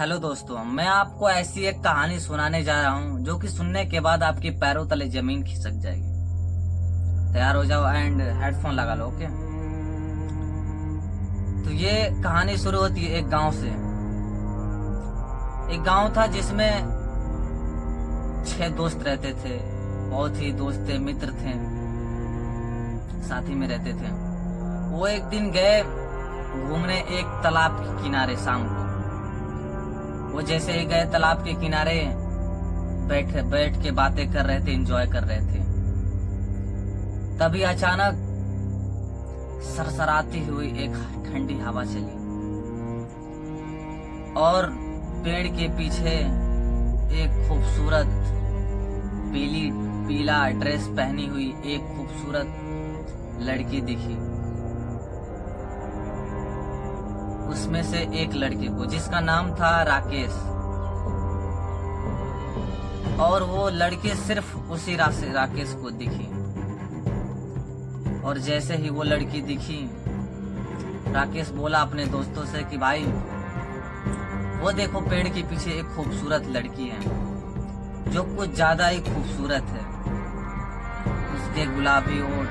Hello दोस्तों, मैं आपको ऐसी एक कहानी सुनाने जा रहा हूँ जो कि सुनने के बाद आपके पैरों तले जमीन खिसक जाएगी। तैयार हो जाओ एंड हेडफोन लगा लो। ओके, तो ये कहानी शुरू होती है एक गांव से। एक गांव था जिसमें 6 दोस्त रहते थे। बहुत ही दोस्त थे, मित्र थे, साथी में रहते थे। वो एक दिन गए घूमने एक तालाब के किनारे शाम को। वो जैसे ही गए तालाब के किनारे बैठ के बातें कर रहे थे, एंजॉय कर रहे थे। तभी अचानक सरसराती हुई एक ठंडी हवा चली और पेड़ के पीछे एक खूबसूरत पीला ड्रेस पहनी हुई एक खूबसूरत लड़की दिखी। उसमें से एक लड़के को, जिसका नाम था राकेश, और वो लड़के सिर्फ उसी राकेश को दिखी। और जैसे ही वो लड़की दिखी, राकेश बोला अपने दोस्तों से कि भाई वो देखो पेड़ के पीछे एक खूबसूरत लड़की है जो कुछ ज्यादा ही खूबसूरत है। उसके गुलाबी होठ,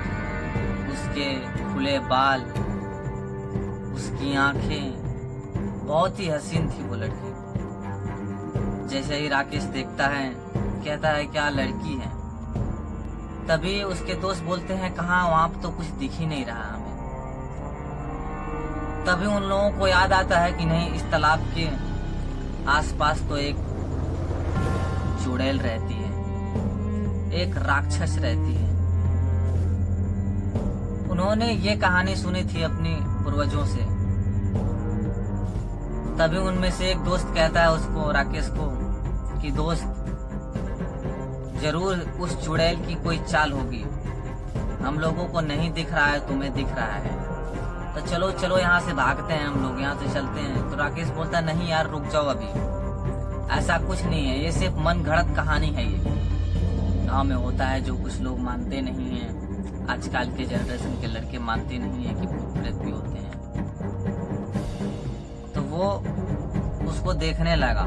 उसके खुले बाल, उसकी आंखें, बहुत ही हसीन थी वो लड़की। जैसे ही राकेश देखता है, कहता है क्या लड़की है। तभी उसके दोस्त बोलते हैं कहाँ, वहां पर तो कुछ दिख ही नहीं रहा हमें। तभी उन लोगों को याद आता है कि नहीं, इस तालाब के आसपास तो एक चुड़ैल रहती है, एक राक्षस रहती है। उन्होंने ये कहानी सुनी थी अपनी पूर्वजों से। तभी उनमें से एक दोस्त कहता है उसको, राकेश को, कि दोस्त जरूर उस चुड़ैल की कोई चाल होगी, हम लोगों को नहीं दिख रहा है, तुम्हें दिख रहा है, तो चलो चलो यहाँ से भागते हैं, हम लोग यहाँ से चलते हैं। तो राकेश बोलता है नहीं यार, रुक जाओ, अभी ऐसा कुछ नहीं है, ये सिर्फ मन घड़त कहानी है। ये गाँव में होता है जो कुछ लोग मानते नहीं है। आजकल के जनरेशन के लड़के मानते नहीं है कि भूत प्रेत भी होते हैं। तो वो उसको देखने लगा।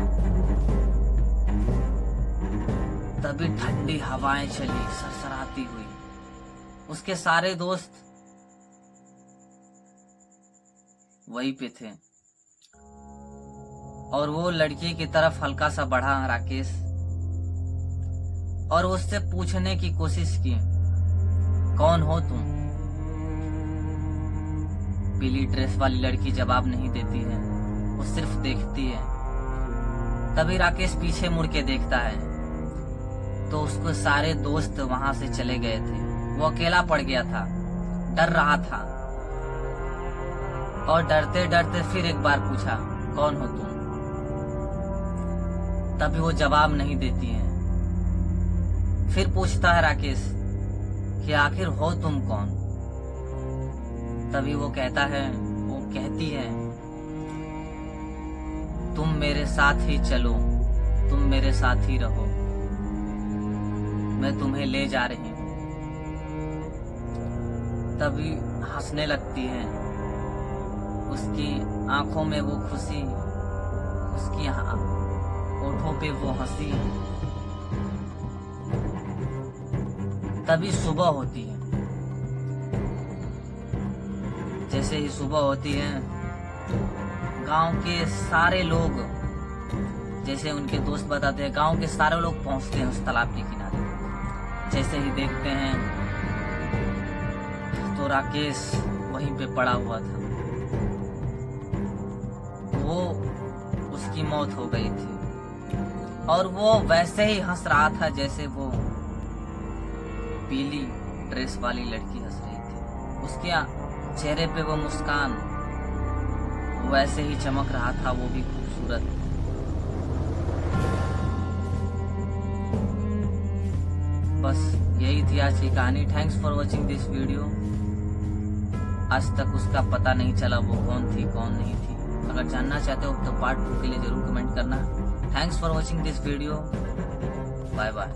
तभी ठंडी हवाएं चली सरसराती हुई। उसके सारे दोस्त वहीं पे थे और वो लड़की की तरफ हल्का सा बढ़ा राकेश, और उससे पूछने की कोशिश की, कौन हो तुम? पीली ड्रेस वाली लड़की जवाब नहीं देती है, वो सिर्फ देखती है। तभी राकेश पीछे मुड़ के देखता है तो उसको सारे दोस्त वहां से चले गए थे। वो अकेला पड़ गया था, डर रहा था, और डरते डरते फिर एक बार पूछा, कौन हो तुम? तभी वो जवाब नहीं देती है। फिर पूछता है राकेश कि आखिर हो तुम कौन? तभी वो कहती है, तुम मेरे साथ ही चलो, तुम मेरे साथ ही रहो, मैं तुम्हें ले जा रही हूं। तभी हंसने लगती है। उसकी आंखों में वो खुशी, उसकी होठों पे वो हंसी। तभी सुबह होती है। जैसे ही सुबह होती है, गांव के सारे लोग, जैसे उनके दोस्त बताते हैं, गांव के सारे लोग पहुंचते हैं उस तालाब के किनारे। जैसे ही देखते हैं तो राकेश वहीं पे पड़ा हुआ था। वो उसकी मौत हो गई थी और वो वैसे ही हंस रहा था जैसे वो पीली ड्रेस वाली लड़की हंस रही थी। उसके चेहरे पे वो मुस्कान वैसे ही चमक रहा था, वो भी खूबसूरत। बस यही थी आज की कहानी। Thanks for watching this video. आज तक उसका पता नहीं चला वो कौन थी कौन नहीं थी। अगर जानना चाहते हो तो पार्ट 2 के लिए जरूर कमेंट करना। Thanks for watching this video. Bye bye.